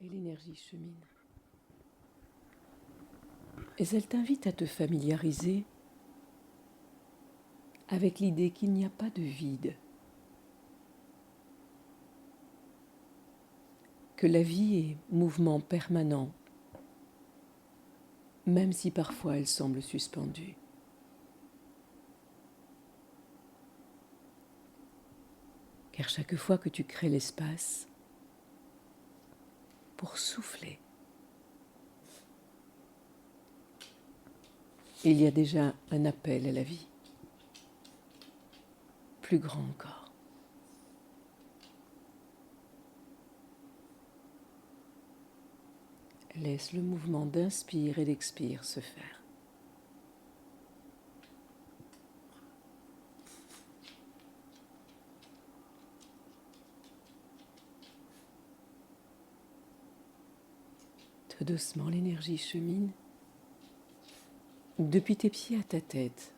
et l'énergie chemine. Et elle t'invite à te familiariser avec l'idée qu'il n'y a pas de vide, que la vie est mouvement permanent, même si parfois elle semble suspendue. Car chaque fois que tu crées l'espace pour souffler, il y a déjà un appel à la vie, plus grand encore. Laisse le mouvement d'inspire et d'expire se faire. Tout doucement, l'énergie chemine depuis tes pieds à ta tête,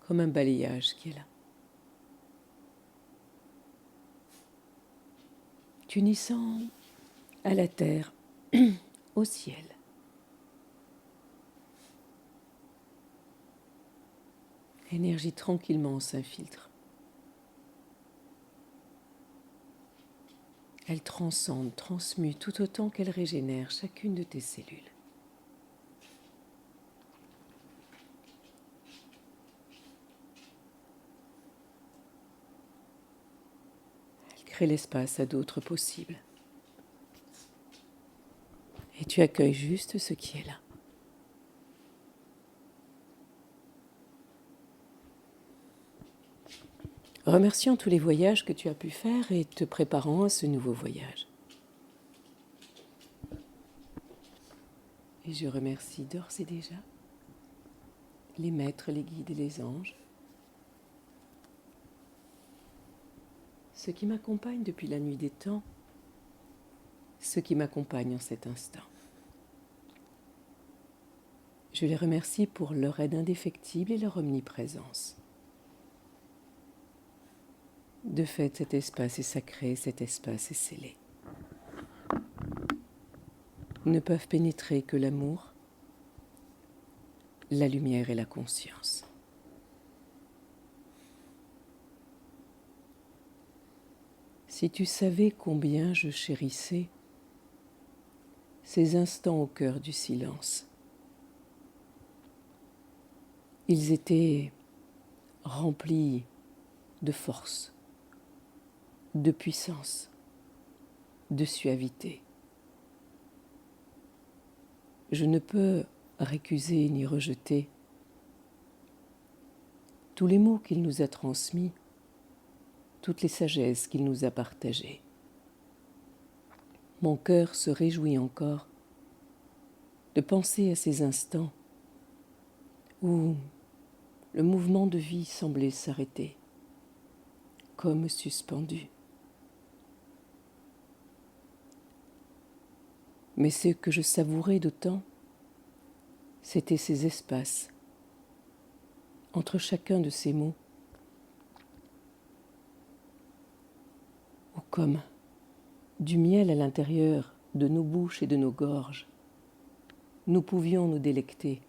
comme un balayage qui est là. T'unissant à la terre, au ciel. L'énergie tranquillement s'infiltre. Elle transcende, transmue tout autant qu'elle régénère chacune de tes cellules. Elle crée l'espace à d'autres possibles. Et tu accueilles juste ce qui est là. Remerciant tous les voyages que tu as pu faire et te préparant à ce nouveau voyage. Et je remercie d'ores et déjà les maîtres, les guides et les anges, ceux qui m'accompagnent depuis la nuit des temps, ceux qui m'accompagnent en cet instant. Je les remercie pour leur aide indéfectible et leur omniprésence. De fait, cet espace est sacré, cet espace est scellé. Ne peuvent pénétrer que l'amour, la lumière et la conscience. Si tu savais combien je chérissais ces instants au cœur du silence, ils étaient remplis de force, de puissance, de suavité. Je ne peux récuser ni rejeter tous les mots qu'il nous a transmis, toutes les sagesses qu'il nous a partagées. Mon cœur se réjouit encore de penser à ces instants où le mouvement de vie semblait s'arrêter, comme suspendu. Mais ce que je savourais d'autant, c'était ces espaces entre chacun de ces mots, ou comme du miel à l'intérieur de nos bouches et de nos gorges, nous pouvions nous délecter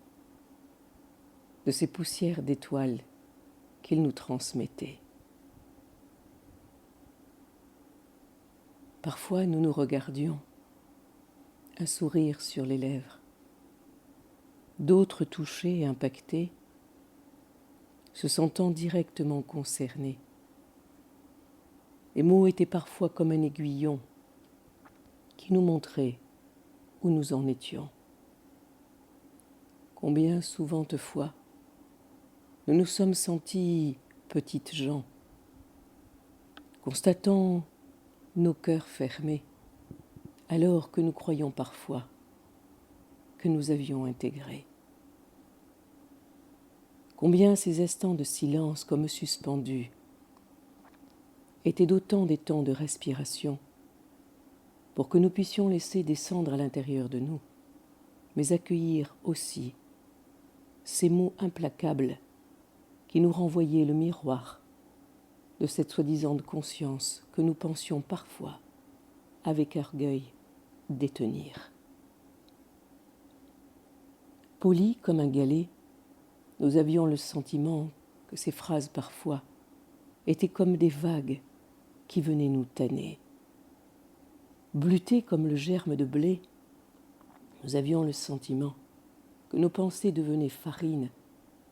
de ces poussières d'étoiles qu'ils nous transmettaient. Parfois, nous nous regardions, un sourire sur les lèvres, d'autres touchés et impactés, se sentant directement concernés. Les mots étaient parfois comme un aiguillon qui nous montrait où nous en étions. Combien souvent de fois nous nous sommes sentis petites gens, constatant nos cœurs fermés, alors que nous croyions parfois que nous avions intégré. Combien ces instants de silence comme suspendus étaient d'autant des temps de respiration pour que nous puissions laisser descendre à l'intérieur de nous, mais accueillir aussi ces mots implacables qui nous renvoyaient le miroir de cette soi-disant conscience que nous pensions parfois, avec orgueil, détenir. Polis comme un galet, nous avions le sentiment que ces phrases parfois étaient comme des vagues qui venaient nous tanner. Bleutés comme le germe de blé, nous avions le sentiment que nos pensées devenaient farine,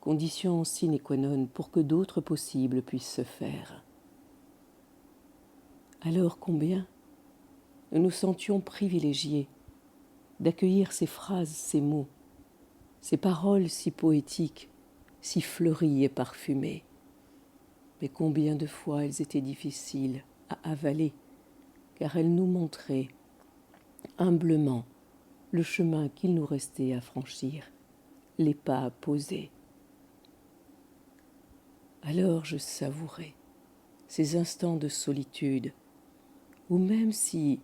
condition sine qua non pour que d'autres possibles puissent se faire. Alors combien nous nous sentions privilégiés d'accueillir ces phrases, ces mots, ces paroles si poétiques, si fleuries et parfumées. Mais combien de fois elles étaient difficiles à avaler, car elles nous montraient humblement le chemin qu'il nous restait à franchir, les pas à poser. Alors je savourais ces instants de solitude, où même si,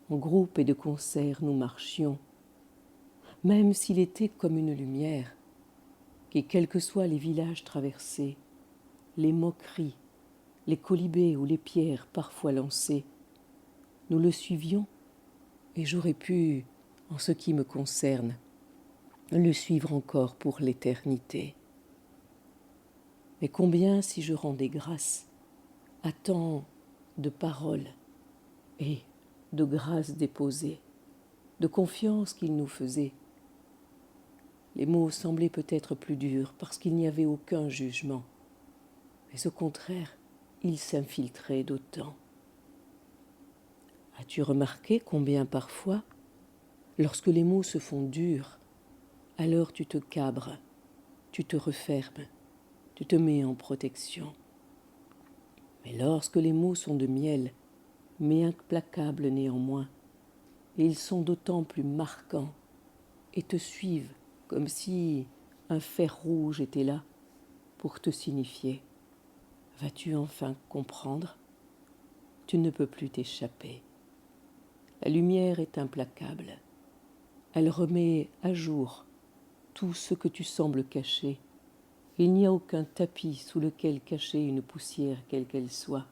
en groupe et de concert, nous marchions, même s'il était comme une lumière, qui, quels que soient les villages traversés, les moqueries, les colibés ou les pierres parfois lancées, nous le suivions, et j'aurais pu, en ce qui me concerne, le suivre encore pour l'éternité. Mais combien si je rendais grâce à tant de paroles et de grâces déposées, de confiance qu'il nous faisait. Les mots semblaient peut-être plus durs parce qu'il n'y avait aucun jugement, mais au contraire, ils s'infiltraient d'autant. As-tu remarqué combien parfois, lorsque les mots se font durs, alors tu te cabres, tu te refermes, tu te mets en protection. Mais lorsque les mots sont de miel, mais implacables néanmoins, et ils sont d'autant plus marquants et te suivent comme si un fer rouge était là pour te signifier. Vas-tu enfin comprendre? Tu ne peux plus t'échapper. La lumière est implacable. Elle remet à jour tout ce que tu sembles cacher. Il n'y a aucun tapis sous lequel cacher une poussière quelle qu'elle soit.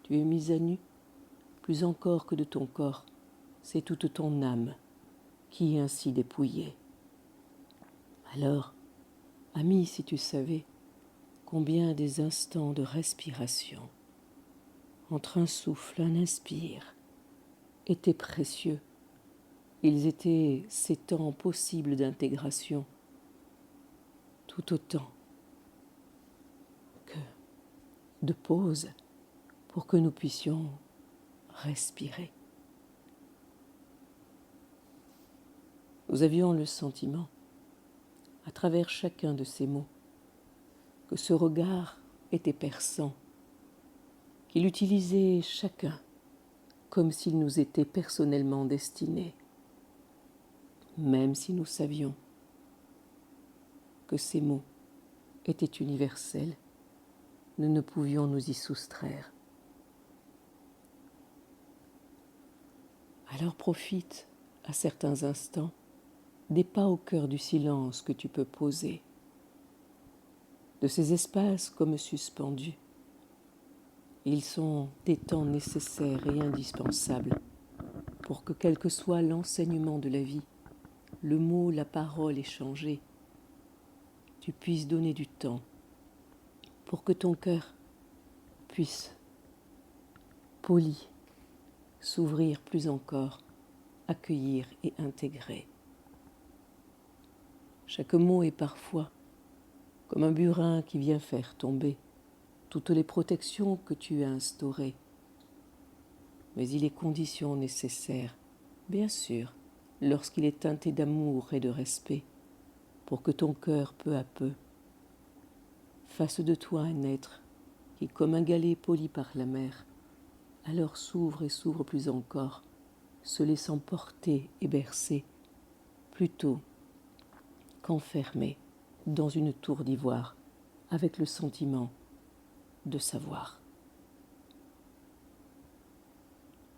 Tu es mise à nu, plus encore que de ton corps, c'est toute ton âme qui est ainsi dépouillée. Alors, ami, si tu savais combien des instants de respiration, entre un souffle, un inspire, étaient précieux, ils étaient ces temps possibles d'intégration, tout autant que de pause pour que nous puissions respirer. Nous avions le sentiment, à travers chacun de ces mots, que ce regard était perçant, qu'il utilisait chacun comme s'il nous était personnellement destiné, même si nous savions que ces mots étaient universels, nous ne pouvions nous y soustraire. Alors profite, à certains instants, des pas au cœur du silence que tu peux poser, de ces espaces comme suspendus. Ils sont des temps nécessaires et indispensables pour que, quel que soit l'enseignement de la vie, le mot, la parole échangée, tu puisses donner du temps pour que ton cœur puisse, poli, s'ouvrir plus encore, accueillir et intégrer. Chaque mot est parfois comme un burin qui vient faire tomber toutes les protections que tu as instaurées. Mais il est condition nécessaire, bien sûr, lorsqu'il est teinté d'amour et de respect, pour que ton cœur, peu à peu, fasse de toi un être qui, comme un galet poli par la mer, alors s'ouvre et s'ouvre plus encore, se laissant porter et bercer, plutôt qu'enfermé dans une tour d'ivoire, avec le sentiment de savoir.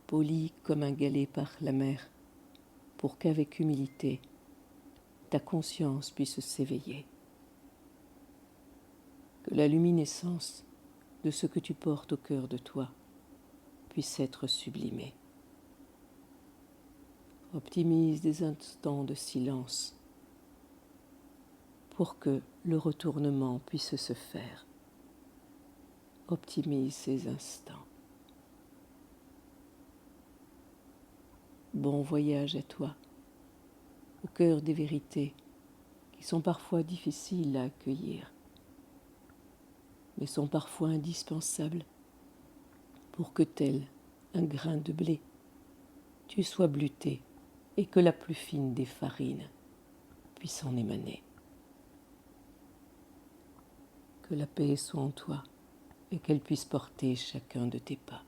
Poli comme un galet par la mer, pour qu'avec humilité, ta conscience puisse s'éveiller. Que la luminescence de ce que tu portes au cœur de toi puisse être sublimé. Optimise des instants de silence pour que le retournement puisse se faire. Optimise ces instants. Bon voyage à toi, au cœur des vérités qui sont parfois difficiles à accueillir, mais sont parfois indispensables pour que, tel un grain de blé, tu sois bleuté et que la plus fine des farines puisse en émaner. Que la paix soit en toi et qu'elle puisse porter chacun de tes pas.